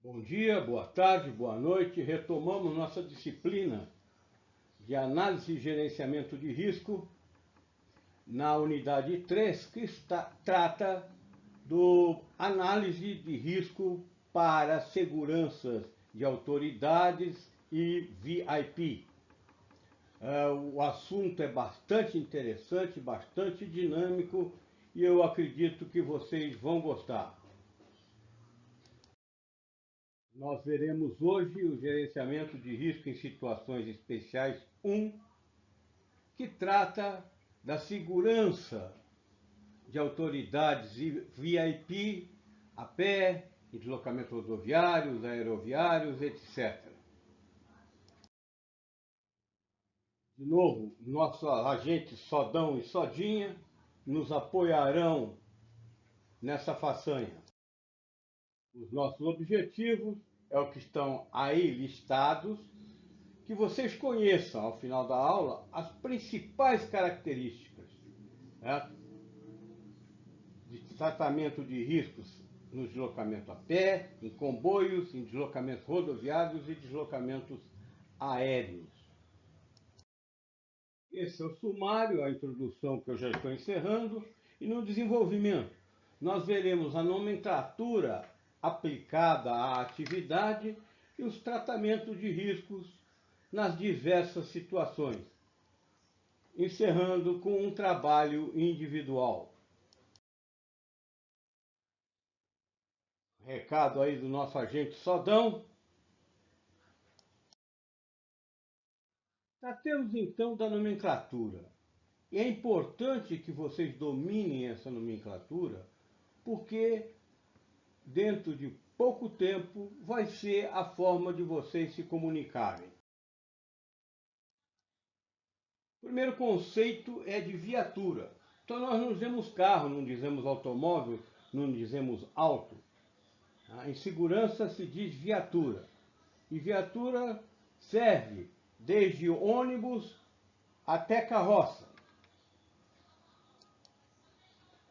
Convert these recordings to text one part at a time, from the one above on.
Bom dia, boa tarde, boa noite. Retomamos nossa disciplina de análise e gerenciamento de risco na unidade 3, que trata do análise de risco para seguranças de autoridades e VIP. O assunto é bastante interessante, bastante dinâmico e eu acredito que vocês vão gostar. Nós veremos hoje o gerenciamento de risco em situações especiais 1, que trata da segurança de autoridades e VIP, a pé, em deslocamentos rodoviários, aeroviários, etc. De novo, nossos agentes Sodão e Sodinha nos apoiarão nessa façanha. Os nossos objetivos é o que estão aí listados, que vocês conheçam, ao final da aula, as principais características, né, de tratamento de riscos no deslocamento a pé, em comboios, em deslocamentos rodoviários e deslocamentos aéreos. Esse é o sumário, a introdução que eu já estou encerrando, e no desenvolvimento nós veremos a nomenclatura aplicada à atividade e os tratamentos de riscos nas diversas situações, encerrando com um trabalho individual. Recado aí do nosso agente Sodão. Tratemos então da nomenclatura. E é importante que vocês dominem essa nomenclatura, porque dentro de pouco tempo vai ser a forma de vocês se comunicarem. O primeiro conceito é de viatura. Então nós não dizemos carro, não dizemos automóvel, não dizemos auto. Em segurança se diz viatura. E viatura serve desde ônibus até carroça.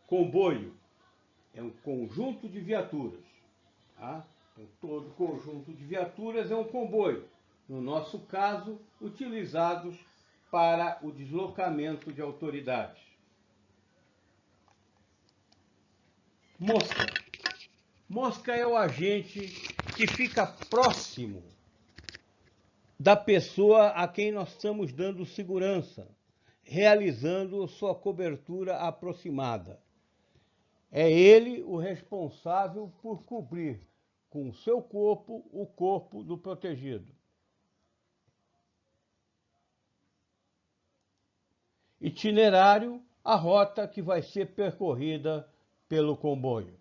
Comboio é um conjunto de viaturas. Tá? Então, todo conjunto de viaturas é um comboio. No nosso caso, utilizados para o deslocamento de autoridades. Mosca. Mosca é o agente que fica próximo da pessoa a quem nós estamos dando segurança, realizando sua cobertura aproximada. É ele o responsável por cobrir com o seu corpo o corpo do protegido. Itinerário, a rota que vai ser percorrida pelo comboio.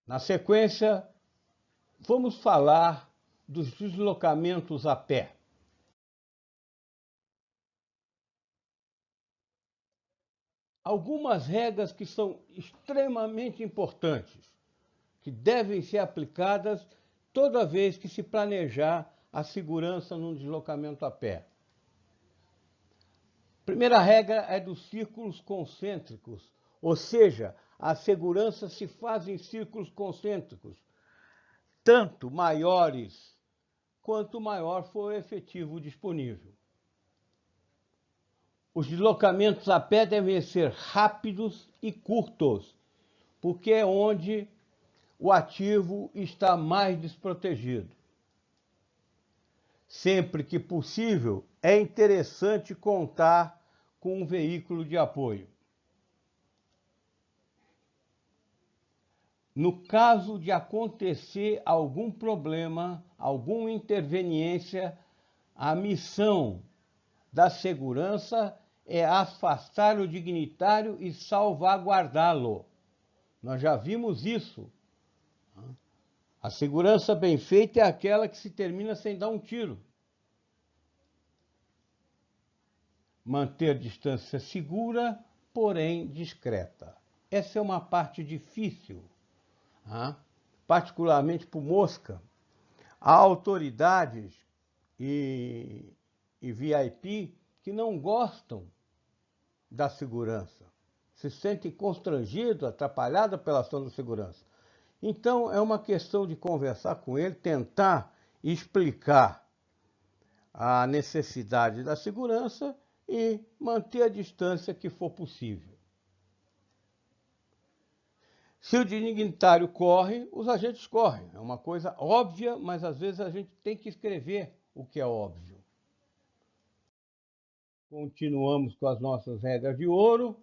Na sequência, vamos falar dos deslocamentos a pé. Algumas regras que são extremamente importantes, que devem ser aplicadas toda vez que se planejar a segurança num deslocamento a pé. Primeira regra é dos círculos concêntricos, ou seja, a segurança se faz em círculos concêntricos, tanto maiores quanto maior for o efetivo disponível. Os deslocamentos a pé devem ser rápidos e curtos, porque é onde o ativo está mais desprotegido. Sempre que possível, é interessante contar com um veículo de apoio. No caso de acontecer algum problema, alguma interveniência, a missão da segurança é afastar o dignitário e salvaguardá-lo. Nós já vimos isso. A segurança bem feita é aquela que se termina sem dar um tiro. Manter distância segura, porém discreta. Essa é uma parte difícil, particularmente para o Mosca. Há autoridades e VIP que não gostam da segurança, se sentem constrangidos, atrapalhados pela ação da segurança. Então, é uma questão de conversar com ele, tentar explicar a necessidade da segurança e manter a distância que for possível. Se o dignitário corre, os agentes correm. É uma coisa óbvia, mas às vezes a gente tem que escrever o que é óbvio. Continuamos com as nossas regras de ouro.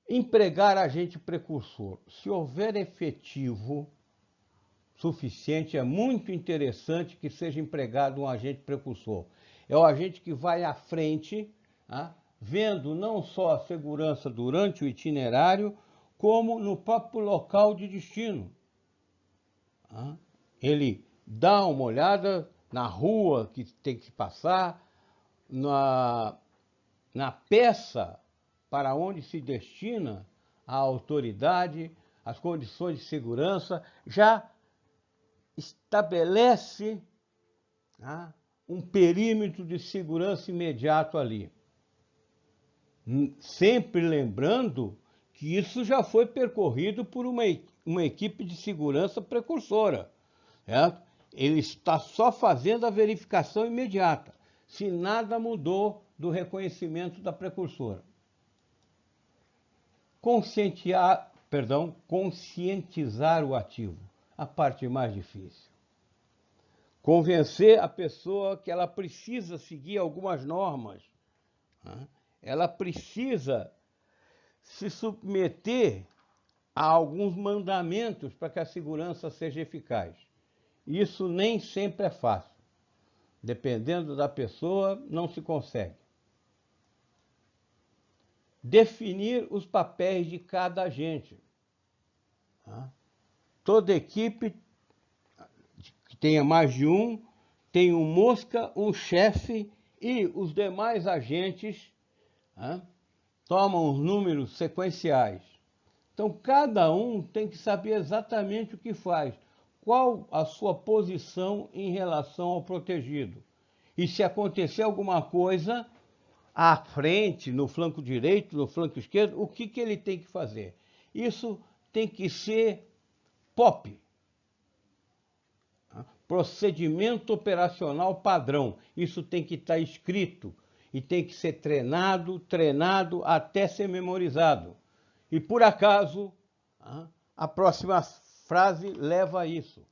Empregar agente precursor. Se houver efetivo suficiente, é muito interessante que seja empregado um agente precursor. É o agente que vai à frente, vendo não só a segurança durante o itinerário, como no próprio local de destino. Ele dá uma olhada na rua que tem que passar, na peça para onde se destina a autoridade, as condições de segurança, já estabelece um perímetro de segurança imediato ali. Sempre lembrando que isso já foi percorrido por uma equipe de segurança precursora. Certo? Ele está só fazendo a verificação imediata, se nada mudou do reconhecimento da precursora. Conscientizar o ativo, a parte mais difícil. Convencer a pessoa que ela precisa seguir algumas normas, ela precisa se submeter a alguns mandamentos para que a segurança seja eficaz. Isso nem sempre é fácil. Dependendo da pessoa, não se consegue. Definir os papéis de cada agente. Toda equipe que tenha mais de um, tem um mosca, um chefe e os demais agentes tomam os números sequenciais. Então, cada um tem que saber exatamente o que faz, qual a sua posição em relação ao protegido. E se acontecer alguma coisa à frente, no flanco direito, no flanco esquerdo, o que ele tem que fazer? Isso tem que ser POP. Procedimento operacional padrão. Isso tem que estar escrito e tem que ser treinado até ser memorizado. E por acaso, a próxima frase leva a isso.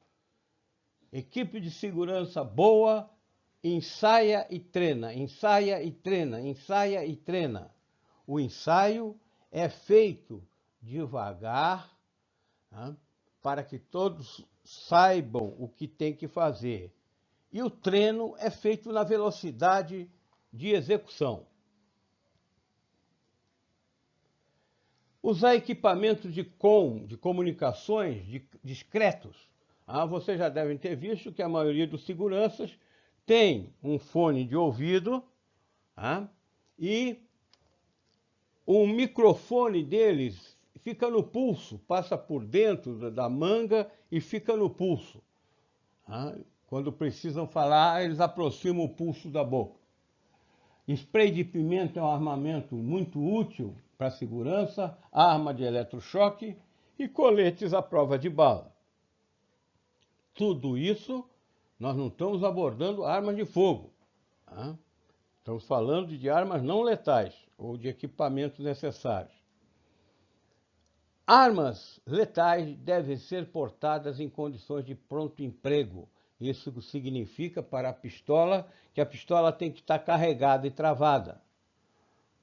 Equipe de segurança boa, ensaia e treina, ensaia e treina, ensaia e treina. O ensaio é feito devagar, para que todos saibam o que tem que fazer. E o treino é feito na velocidade de execução. Usar equipamentos de comunicações discretos. Vocês já devem ter visto que a maioria dos seguranças tem um fone de ouvido e o microfone deles fica no pulso, passa por dentro da manga e fica no pulso. Quando precisam falar, eles aproximam o pulso da boca. Spray de pimenta é um armamento muito útil para segurança, arma de eletrochoque e coletes à prova de bala. Tudo isso, nós não estamos abordando armas de fogo. Estamos falando de armas não letais ou de equipamentos necessários. Armas letais devem ser portadas em condições de pronto emprego. Isso significa para a pistola que a pistola tem que estar carregada e travada,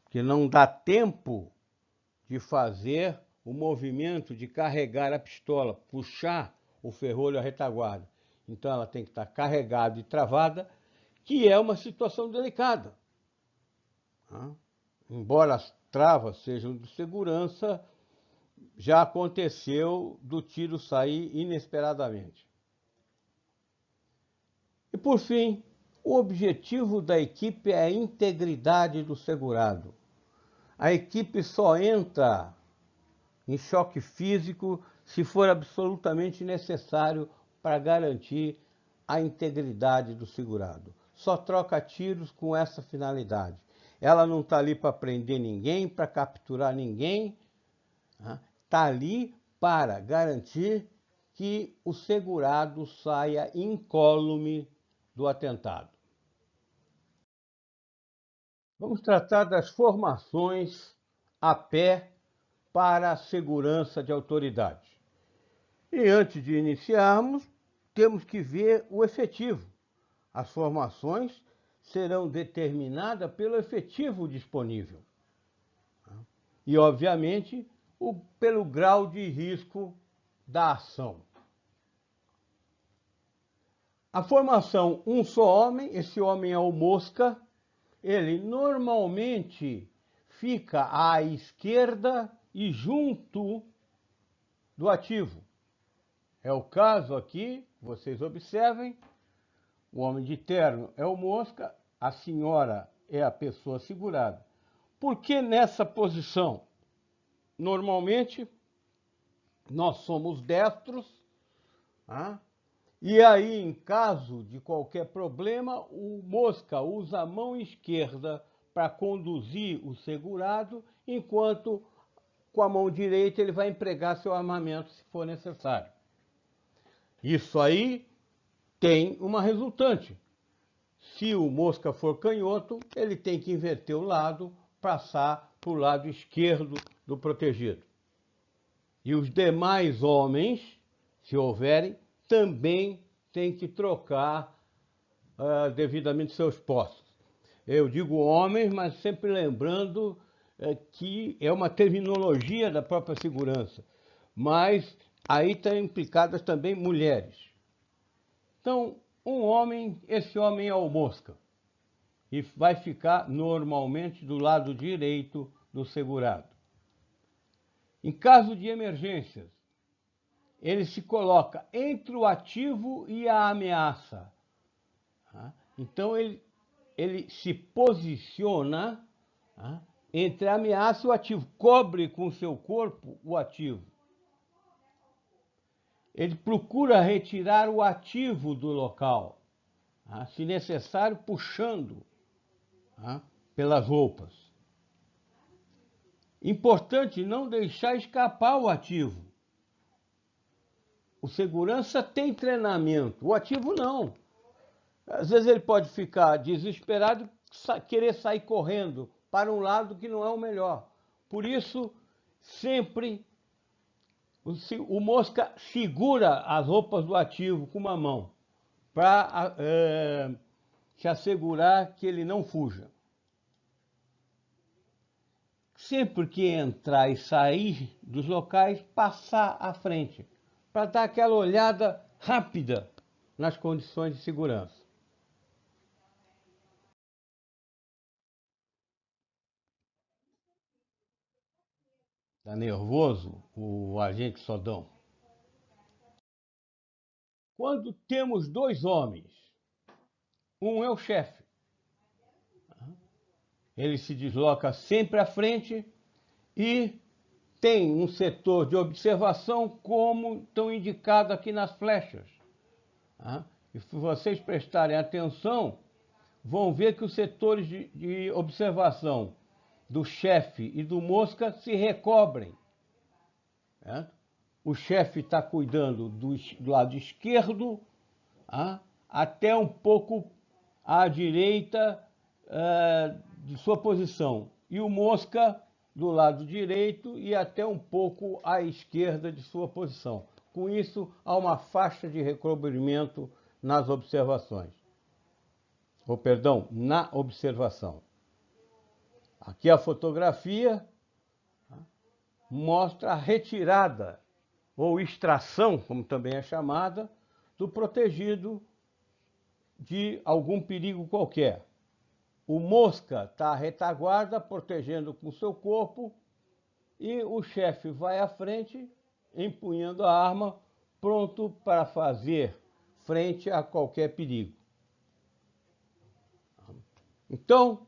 que não dá tempo de fazer o movimento de carregar a pistola, puxar o ferrolho à retaguarda. Então ela tem que estar carregada e travada, que é uma situação delicada. Embora as travas sejam de segurança, já aconteceu do tiro sair inesperadamente. E por fim, o objetivo da equipe é a integridade do segurado. A equipe só entra em choque físico se for absolutamente necessário para garantir a integridade do segurado. Só troca tiros com essa finalidade. Ela não está ali para prender ninguém, para capturar ninguém, está ali para garantir que o segurado saia incólume do atentado. Vamos tratar das formações a pé para a segurança de autoridade. E antes de iniciarmos, temos que ver o efetivo. As formações serão determinadas pelo efetivo disponível. E, obviamente, pelo grau de risco da ação. A formação um só homem, esse homem é o mosca, ele normalmente fica à esquerda e junto do ativo. É o caso aqui, vocês observem, o homem de terno é o mosca, a senhora é a pessoa segurada. Por que nessa posição? Normalmente, nós somos destros, e aí, em caso de qualquer problema, o mosca usa a mão esquerda para conduzir o segurado, enquanto com a mão direita ele vai empregar seu armamento se for necessário. Isso aí tem uma resultante. Se o mosca for canhoto, ele tem que inverter o lado, passar para o lado esquerdo do protegido. E os demais homens, se houverem, também têm que trocar devidamente seus postos. Eu digo homens, mas sempre lembrando que é uma terminologia da própria segurança. Mas aí estão implicadas também mulheres. Então, um homem, esse homem é o mosca. E vai ficar normalmente do lado direito do segurado. Em caso de emergências, ele se coloca entre o ativo e a ameaça. Então, ele se posiciona entre a ameaça e o ativo, cobre com seu corpo o ativo. Ele procura retirar o ativo do local, se necessário, puxando pelas roupas. Importante não deixar escapar o ativo. O segurança tem treinamento, o ativo não. Às vezes ele pode ficar desesperado e querer sair correndo para um lado que não é o melhor. Por isso, sempre o mosca segura as roupas do ativo com uma mão, para se assegurar que ele não fuja. Sempre que entrar e sair dos locais, passar à frente, para dar aquela olhada rápida nas condições de segurança. Está nervoso o agente Sodão? Quando temos dois homens, um é o chefe. Ele se desloca sempre à frente e tem um setor de observação, como estão indicados aqui nas flechas. E se vocês prestarem atenção, vão ver que os setores de observação do chefe e do mosca se recobrem. O chefe está cuidando do lado esquerdo, até um pouco à direita de sua posição, e o mosca do lado direito e até um pouco à esquerda de sua posição. Com isso, há uma faixa de recobrimento nas observações. Na observação. Aqui a fotografia mostra a retirada, ou extração, como também é chamada, do protegido de algum perigo qualquer. O mosca está à retaguarda, protegendo com seu corpo, e o chefe vai à frente, empunhando a arma, pronto para fazer frente a qualquer perigo. Então,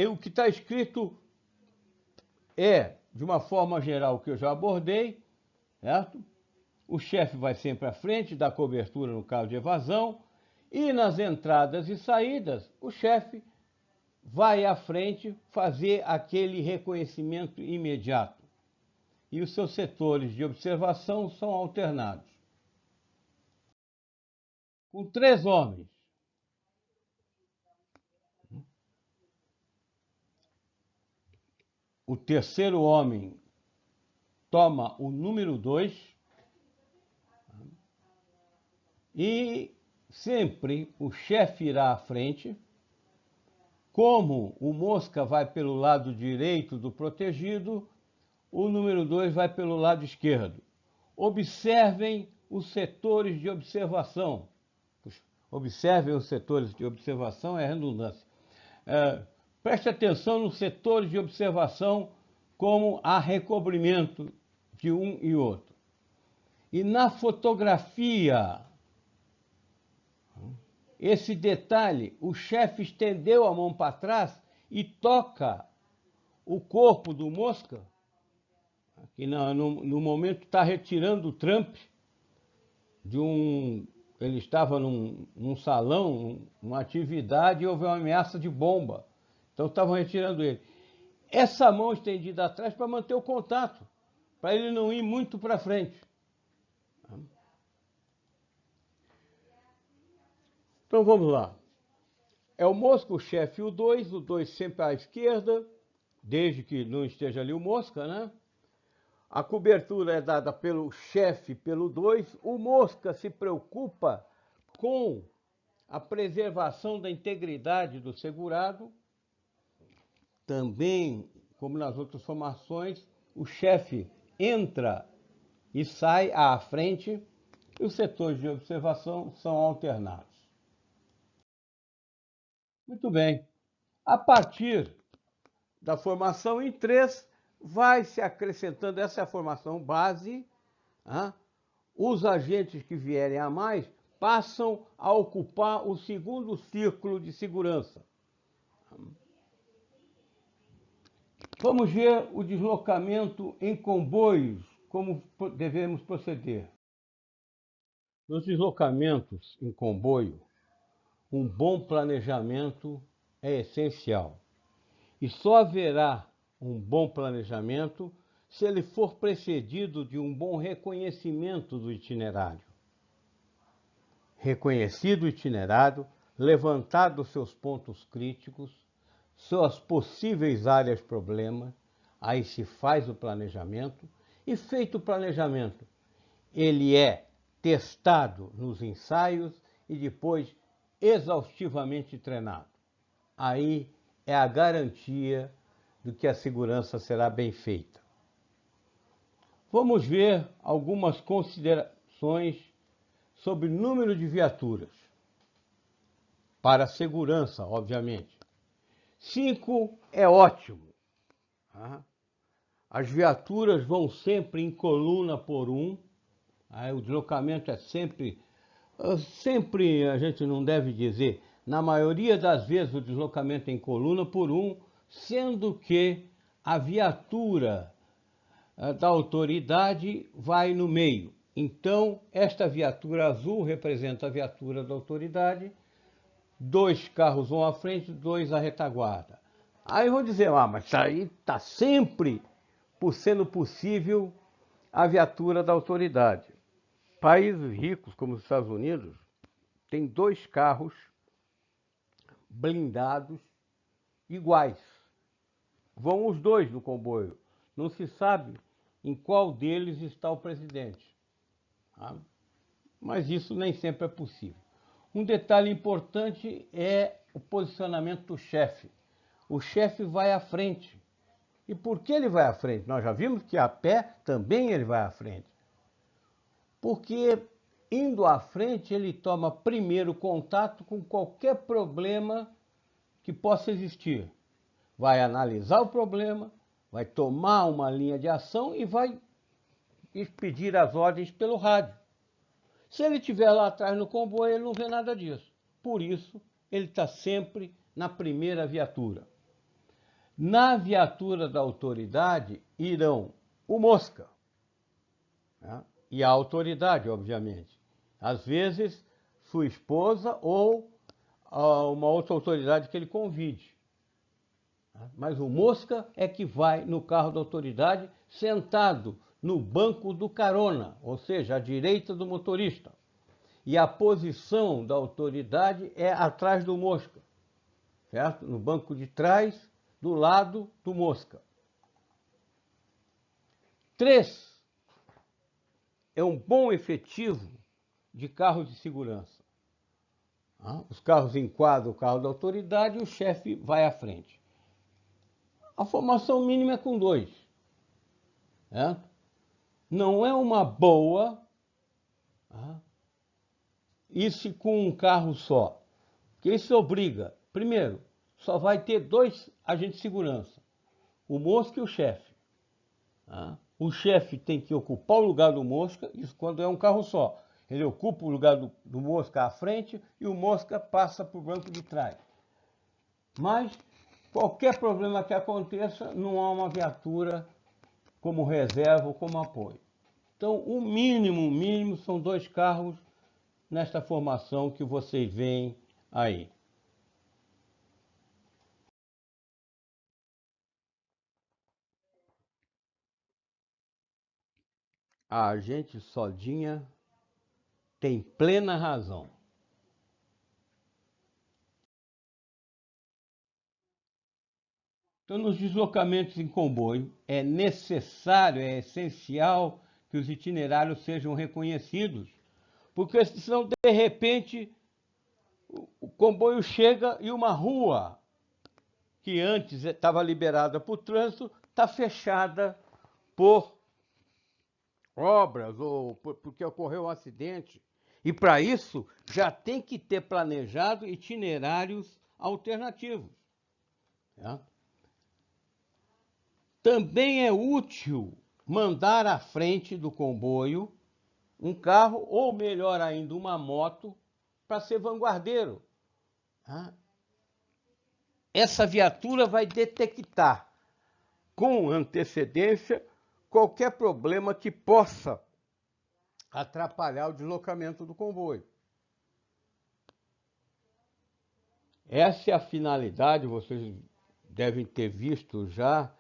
o que está escrito é, de uma forma geral, o que eu já abordei, certo? O chefe vai sempre à frente, dá cobertura no caso de evasão, e nas entradas e saídas, o chefe vai à frente fazer aquele reconhecimento imediato. e os seus setores de observação são alternados. Com 3 homens. O terceiro homem toma o número 2 e sempre o chefe irá à frente. Como o mosca vai pelo lado direito do protegido, o número 2 vai pelo lado esquerdo. Observem os setores de observação. Observem os setores de observação, é redundância. Preste atenção nos setores de observação, como há recobrimento de um e outro. E na fotografia, esse detalhe, o chefe estendeu a mão para trás e toca o corpo do mosca, que no momento está retirando o Trump de um... Ele estava num salão, numa atividade, e houve uma ameaça de bomba. Então estavam retirando ele. Essa mão estendida atrás para manter o contato, para ele não ir muito para frente. Então vamos lá. É o mosca, o chefe e o 2 sempre à esquerda, desde que não esteja ali o mosca, né? A cobertura é dada pelo chefe, pelo 2. O mosca se preocupa com a preservação da integridade do segurado. Também, como nas outras formações, o chefe entra e sai à frente e os setores de observação são alternados. Muito bem. A partir da formação em 3, vai se acrescentando, essa é a formação base, os agentes que vierem a mais passam a ocupar o segundo círculo de segurança. Vamos ver o deslocamento em comboios, como devemos proceder. Nos deslocamentos em comboio, um bom planejamento é essencial. E só haverá um bom planejamento se ele for precedido de um bom reconhecimento do itinerário. Reconhecido o itinerário, levantado seus pontos críticos, suas possíveis áreas problema, aí se faz o planejamento, e feito o planejamento, ele é testado nos ensaios e depois exaustivamente treinado. Aí é a garantia de que a segurança será bem feita. Vamos ver algumas considerações sobre o número de viaturas. Para a segurança, obviamente. 5 é ótimo. As viaturas vão sempre em coluna por 1. O deslocamento é sempre a gente não deve dizer, na maioria das vezes o deslocamento é em coluna por 1, sendo que a viatura da autoridade vai no meio. Então, esta viatura azul representa a viatura da autoridade, 2 carros vão à frente, 2 à retaguarda. Aí vão dizer, mas isso aí está sempre sendo possível a viatura da autoridade. Países ricos, como os Estados Unidos, têm 2 carros blindados iguais. Vão os 2 no comboio. Não se sabe em qual deles está o presidente. Mas isso nem sempre é possível. Um detalhe importante é o posicionamento do chefe. O chefe vai à frente. E por que ele vai à frente? Nós já vimos que a pé também ele vai à frente. Porque indo à frente ele toma primeiro contato com qualquer problema que possa existir. Vai analisar o problema, vai tomar uma linha de ação e vai pedir as ordens pelo rádio. Se ele estiver lá atrás no comboio, ele não vê nada disso. Por isso, ele está sempre na primeira viatura. Na viatura da autoridade irão o mosca, e a autoridade, obviamente. Às vezes, sua esposa ou uma outra autoridade que ele convide. Mas o mosca é que vai no carro da autoridade, sentado no banco do carona, ou seja, à direita do motorista. E a posição da autoridade é atrás do mosca, certo? No banco de trás, do lado do mosca. 3 é um bom efetivo de carros de segurança. Os carros enquadram o carro da autoridade e o chefe vai à frente. A formação mínima é com 2. Não é uma boa isso com um carro só. Porque isso obriga, primeiro, só vai ter 2 agentes de segurança, o mosca e o chefe. O chefe tem que ocupar o lugar do mosca, isso quando é um carro só. Ele ocupa o lugar do mosca à frente e o mosca passa para o banco de trás. Mas qualquer problema que aconteça, não há uma viatura como reserva ou como apoio. Então, o mínimo são 2 carros nesta formação que vocês veem aí. A agente Sodinha tem plena razão. Então, nos deslocamentos em comboio, é necessário, é essencial que os itinerários sejam reconhecidos, porque senão, de repente, o comboio chega e uma rua que antes estava liberada para o trânsito está fechada por obras ou porque ocorreu um acidente. E para isso já tem que ter planejado itinerários alternativos. Também é útil mandar à frente do comboio um carro, ou melhor ainda, uma moto, para ser vanguardeiro. Essa viatura vai detectar com antecedência qualquer problema que possa atrapalhar o deslocamento do comboio. Essa é a finalidade, vocês devem ter visto já,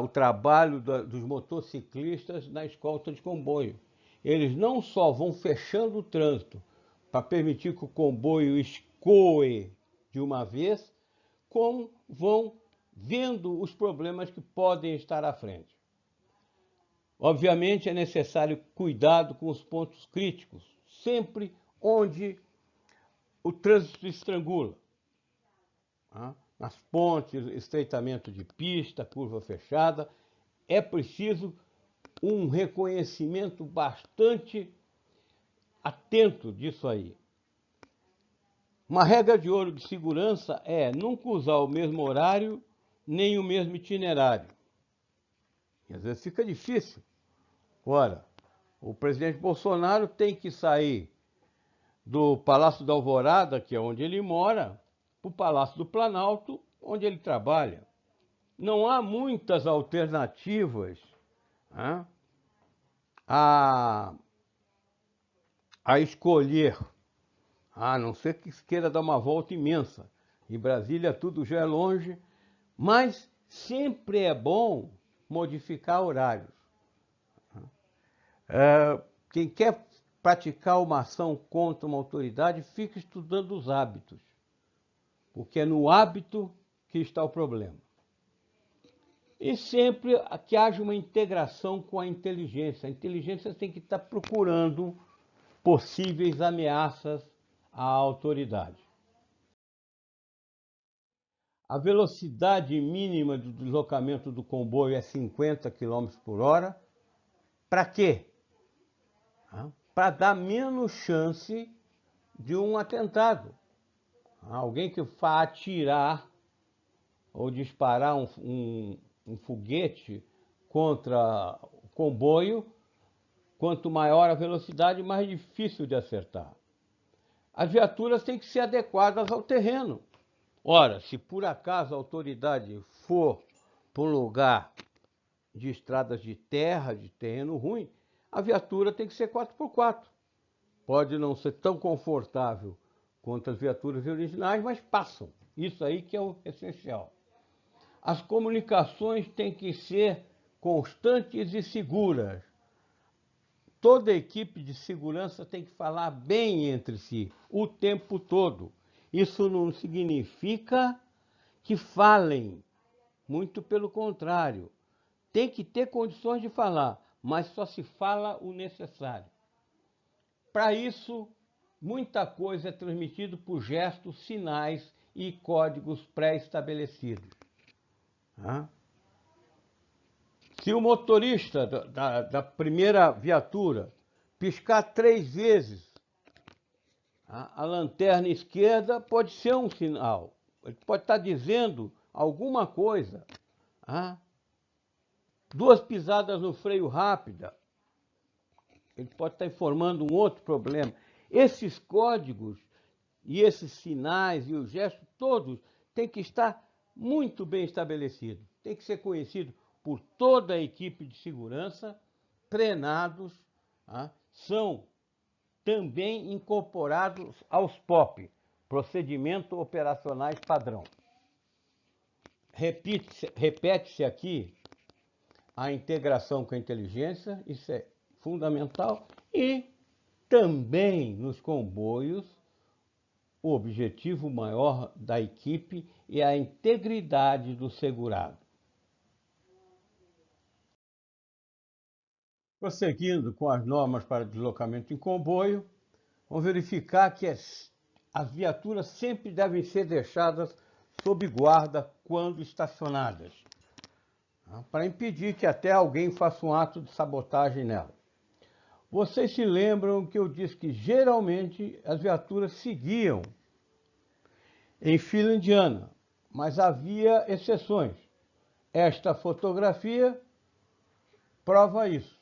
o trabalho dos motociclistas na escolta de comboio. Eles não só vão fechando o trânsito para permitir que o comboio escoe de uma vez, como vão vendo os problemas que podem estar à frente. Obviamente é necessário cuidado com os pontos críticos, sempre onde o trânsito estrangula. Nas pontes, estreitamento de pista, curva fechada, é preciso um reconhecimento bastante atento disso aí. Uma regra de ouro de segurança é nunca usar o mesmo horário nem o mesmo itinerário. E às vezes fica difícil. Ora, o presidente Bolsonaro tem que sair do Palácio da Alvorada, que é onde ele mora, para o Palácio do Planalto, onde ele trabalha. Não há muitas alternativas a escolher, a não ser que queira dar uma volta imensa. Em Brasília tudo já é longe, mas sempre é bom modificar horários. Quem quer praticar uma ação contra uma autoridade, fica estudando os hábitos, porque é no hábito que está o problema. E sempre que haja uma integração com a inteligência. A inteligência tem que estar procurando possíveis ameaças à autoridade. A velocidade mínima do deslocamento do comboio é 50 km por hora. Para quê? Para dar menos chance de um atentado. Alguém que vá atirar ou disparar um foguete contra o comboio, quanto maior a velocidade, mais difícil de acertar. As viaturas têm que ser adequadas ao terreno. Ora, se por acaso a autoridade for para um lugar de estradas de terra, de terreno ruim, a viatura tem que ser 4x4. Pode não ser tão confortável quanto as viaturas originais, mas passam. Isso aí que é o essencial. As comunicações têm que ser constantes e seguras. Toda equipe de segurança tem que falar bem entre si o tempo todo. Isso não significa que falem, muito pelo contrário. Tem que ter condições de falar, mas só se fala o necessário. Para isso, muita coisa é transmitida por gestos, sinais e códigos pré-estabelecidos. Se o motorista da primeira viatura piscar 3 vezes a lanterna esquerda, pode ser um sinal. Ele pode estar dizendo alguma coisa. 2 pisadas no freio rápida, ele pode estar informando um outro problema. Esses códigos e esses sinais e os gestos todos têm que estar muito bem estabelecidos. Tem que ser conhecido por toda a equipe de segurança, treinados, são também incorporados aos POP, Procedimentos Operacionais Padrão. Repete-se aqui a integração com a inteligência, isso é fundamental, e também nos comboios, o objetivo maior da equipe é a integridade do segurado. Prosseguindo com as normas para deslocamento em comboio, vamos verificar que as viaturas sempre devem ser deixadas sob guarda quando estacionadas, para impedir que até alguém faça um ato de sabotagem nela. Vocês se lembram que eu disse que geralmente as viaturas seguiam em fila indiana, mas havia exceções. Esta fotografia prova isso.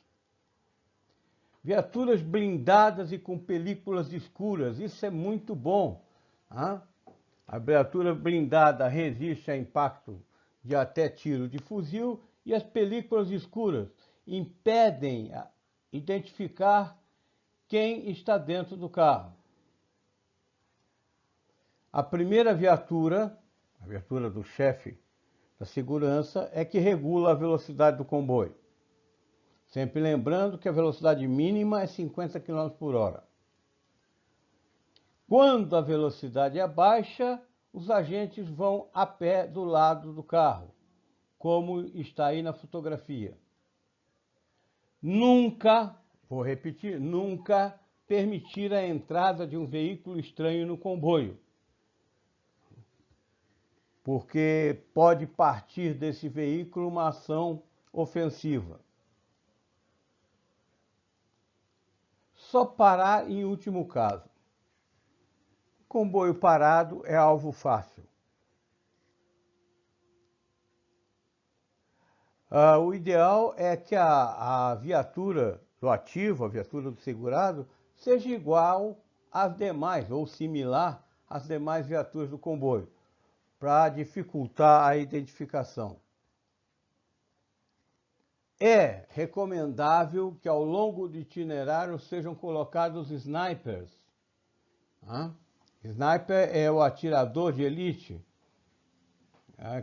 Viaturas blindadas e com películas escuras, isso é muito bom. A viatura blindada resiste a impacto de até tiro de fuzil e as películas escuras impedem identificar quem está dentro do carro. A primeira viatura, a viatura do chefe da segurança, é que regula a velocidade do comboio. Sempre lembrando que a velocidade mínima é 50 km por hora. Quando a velocidade é baixa, os agentes vão a pé do lado do carro, como está aí na fotografia. Nunca, vou repetir, nunca permitir a entrada de um veículo estranho no comboio, porque pode partir desse veículo uma ação ofensiva. Só parar em último caso. Comboio parado é alvo fácil. O ideal é que a viatura do ativo, a viatura do segurado, seja igual às demais, ou similar às demais viaturas do comboio, para dificultar a identificação. É recomendável que ao longo do itinerário sejam colocados snipers. Sniper é o atirador de elite,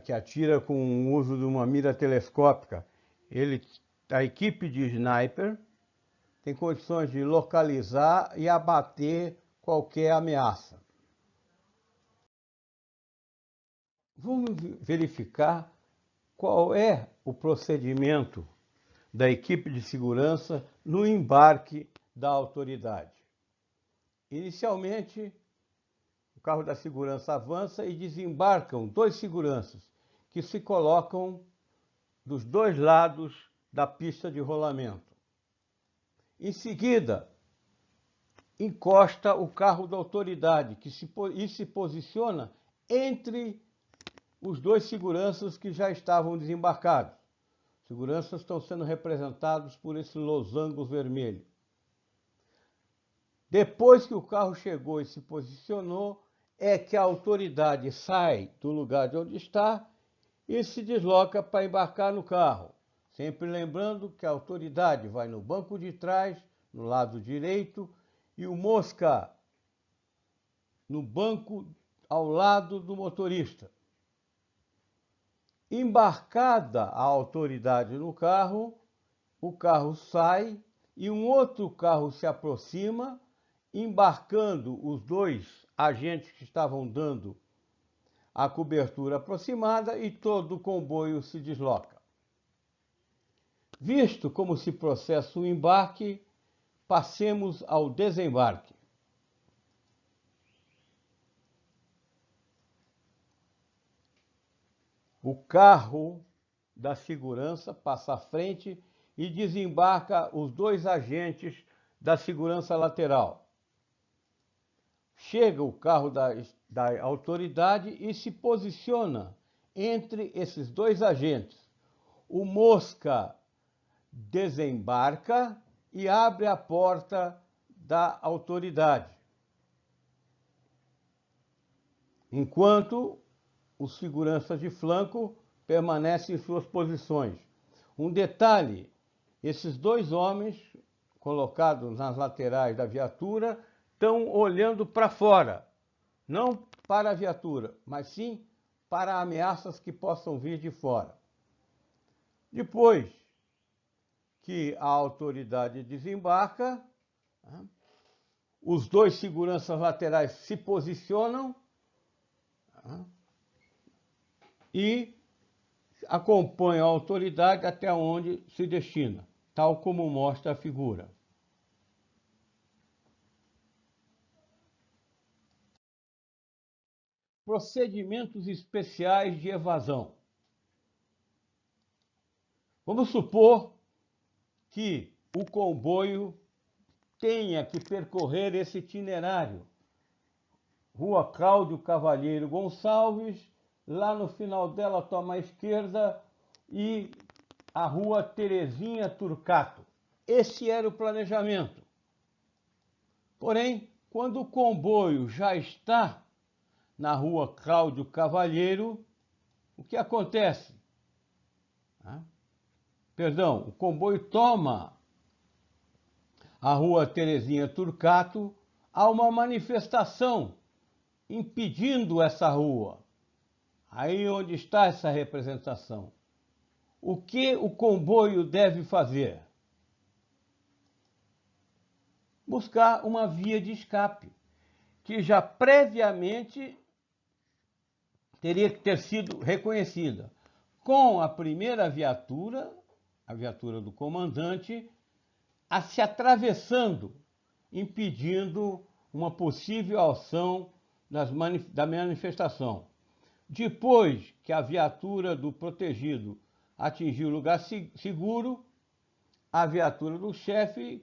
que atira com o uso de uma mira telescópica. A equipe de sniper tem condições de localizar e abater qualquer ameaça. Vamos verificar qual é o procedimento da equipe de segurança no embarque da autoridade. Inicialmente, o carro da segurança avança e desembarcam 2 seguranças que se colocam dos 2 lados da pista de rolamento. Em seguida, encosta o carro da autoridade que se posiciona entre os 2 seguranças que já estavam desembarcados. Os seguranças estão sendo representados por esse losango vermelho. Depois que o carro chegou e se posicionou, é que a autoridade sai do lugar de onde está e se desloca para embarcar no carro. Sempre lembrando que a autoridade vai no banco de trás, no lado direito, e o mosca no banco ao lado do motorista. Embarcada a autoridade no carro, o carro sai e um outro carro se aproxima, embarcando os dois agentes que estavam dando a cobertura aproximada e todo o comboio se desloca. Visto como se processa o embarque, passemos ao desembarque. O carro da segurança passa à frente e desembarca os dois agentes da segurança lateral. Chega o carro da autoridade e se posiciona entre esses dois agentes. O Mosca desembarca e abre a porta da autoridade, enquanto os seguranças de flanco permanecem em suas posições. Um detalhe: esses dois homens colocados nas laterais da viatura estão olhando para fora, não para a viatura, mas sim para ameaças que possam vir de fora. Depois que a autoridade desembarca, os dois seguranças laterais se posicionam e acompanham a autoridade até onde se destina, tal como mostra a figura. Procedimentos especiais de evasão. Vamos supor que o comboio tenha que percorrer esse itinerário. Rua Cláudio Cavalheiro Gonçalves, lá no final dela toma a esquerda e a Rua Terezinha Turcato. Esse era o planejamento. Porém, quando o comboio já está na Rua Cláudio Cavalheiro, o que acontece? O comboio toma a Rua Terezinha Turcato, há uma manifestação impedindo essa rua. Aí onde está essa representação? O que o comboio deve fazer? Buscar uma via de escape, que já previamente teria que ter sido reconhecida. Com a primeira viatura, a viatura do comandante, se atravessando, impedindo uma possível ação da manifestação. Depois que a viatura do protegido atingiu o lugar seguro, a viatura do chefe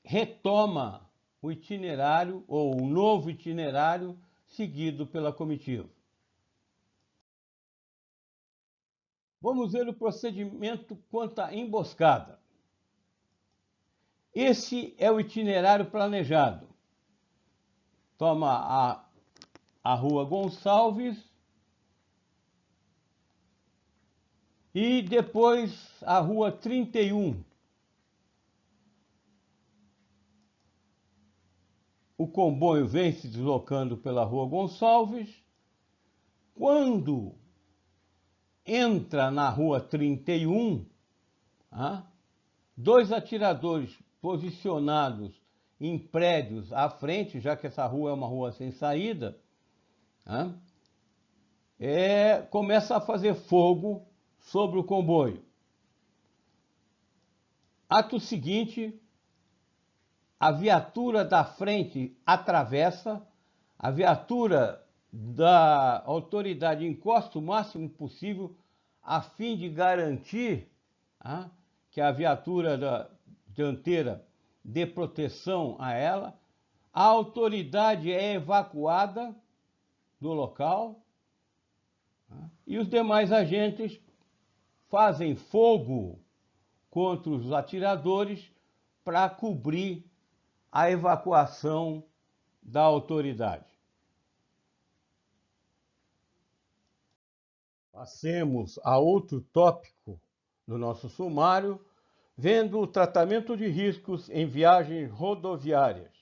retoma o itinerário ou o novo itinerário seguido pela comitiva. Vamos ver o procedimento quanto à emboscada. Esse é o itinerário planejado. Toma a Rua Gonçalves e depois a Rua 31. O comboio vem se deslocando pela Rua Gonçalves. Quando entra na Rua 31, dois atiradores posicionados em prédios à frente, já que essa rua é uma rua sem saída, começa a fazer fogo sobre o comboio. Ato seguinte, a viatura da frente atravessa, a viatura da autoridade encosta o máximo possível a fim de garantir que a viatura dianteira dê proteção a ela. A autoridade é evacuada do local e os demais agentes fazem fogo contra os atiradores para cobrir a evacuação da autoridade. Passemos a outro tópico do nosso sumário, vendo o tratamento de riscos em viagens rodoviárias.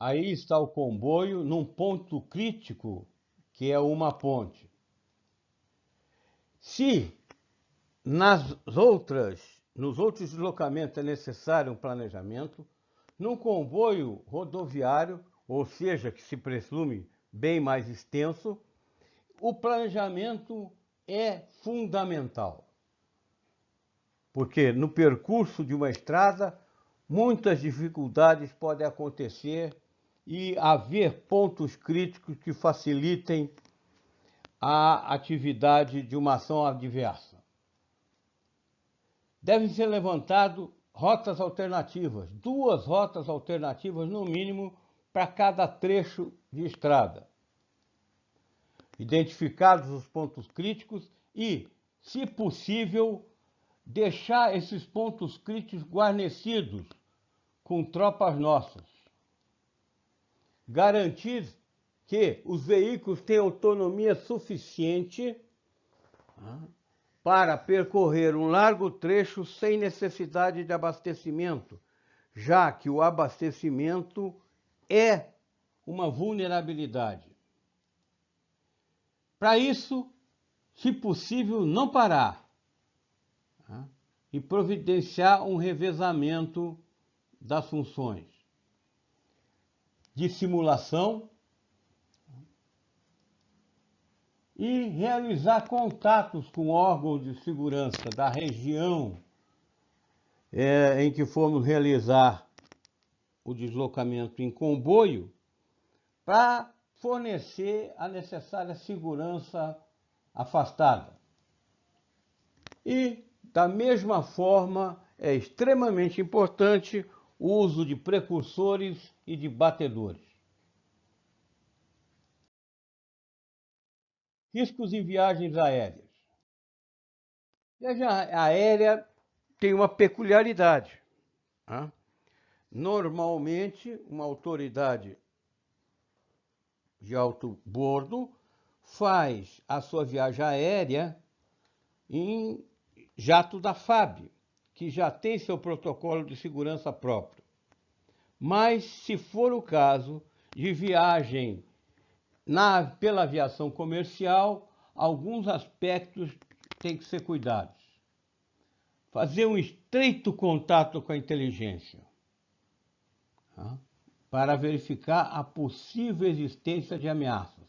Aí está o comboio num ponto crítico que é uma ponte. Se nos outros deslocamentos é necessário um planejamento, num comboio rodoviário, ou seja, que se presume bem mais extenso, o planejamento é fundamental. Porque no percurso de uma estrada, muitas dificuldades podem acontecer e haver pontos críticos que facilitem a atividade de uma ação adversa. Devem ser levantadas rotas alternativas, 2 rotas alternativas no mínimo para cada trecho de estrada. Identificados os pontos críticos e, se possível, deixar esses pontos críticos guarnecidos com tropas nossas. Garantir que os veículos tenham autonomia suficiente para percorrer um largo trecho sem necessidade de abastecimento, já que o abastecimento é uma vulnerabilidade. Para isso, se possível, não parar e providenciar um revezamento das funções de simulação e realizar contatos com órgãos de segurança da região em que formos realizar o deslocamento em comboio para fornecer a necessária segurança afastada. E, da mesma forma, é extremamente importante o uso de precursores e de batedores. Riscos em viagens aéreas. Viagem aérea tem uma peculiaridade. Normalmente, uma autoridade de alto bordo faz a sua viagem aérea em jato da FAB, que já tem seu protocolo de segurança próprio. Mas, se for o caso de viagem pela aviação comercial, alguns aspectos têm que ser cuidados. Fazer um estreito contato com a inteligência para verificar a possível existência de ameaças.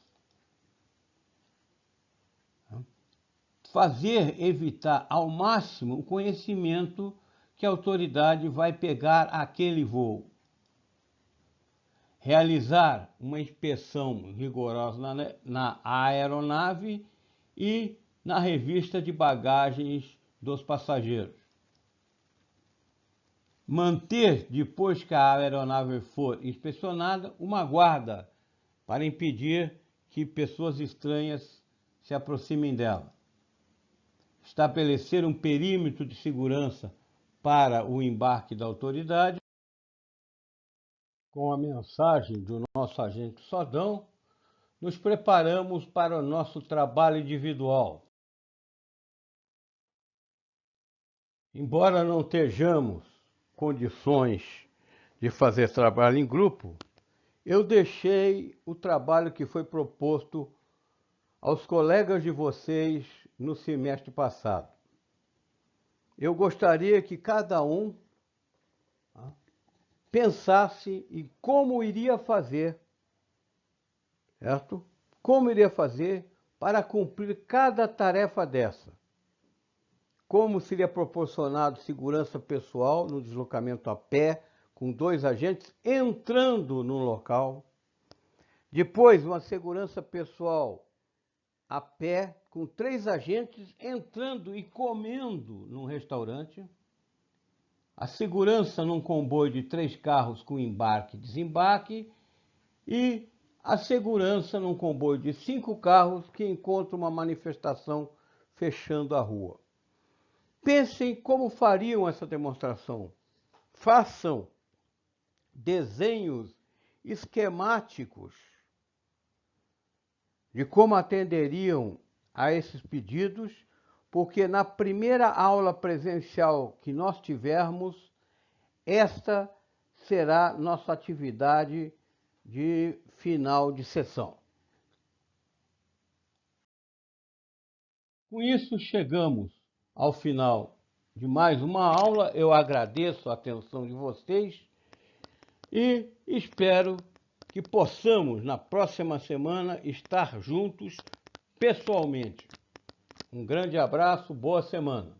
Evitar ao máximo o conhecimento que a autoridade vai pegar aquele voo. Realizar uma inspeção rigorosa na aeronave e na revista de bagagens dos passageiros. Manter, depois que a aeronave for inspecionada, uma guarda para impedir que pessoas estranhas se aproximem dela. Estabelecer um perímetro de segurança para o embarque da autoridade. Com a mensagem do nosso agente Sodão, nos preparamos para o nosso trabalho individual. Embora não tenhamos condições de fazer trabalho em grupo, eu deixei o trabalho que foi proposto aos colegas de vocês no semestre passado. Eu gostaria que cada um pensasse em como iria fazer, certo? Como iria fazer para cumprir cada tarefa dessa. Como seria proporcionado segurança pessoal no deslocamento a pé, com 2 agentes entrando no local. Depois, uma segurança pessoal a pé, com 3 agentes entrando e comendo num restaurante. A segurança num comboio de 3 carros com embarque e desembarque e a segurança num comboio de 5 carros que encontra uma manifestação fechando a rua. Pensem como fariam essa demonstração. Façam desenhos esquemáticos de como atenderiam a esses pedidos, porque na primeira aula presencial que nós tivermos, esta será nossa atividade de final de sessão. Com isso, chegamos ao final de mais uma aula. Eu agradeço a atenção de vocês e espero que possamos, na próxima semana, estar juntos pessoalmente. Um grande abraço, boa semana.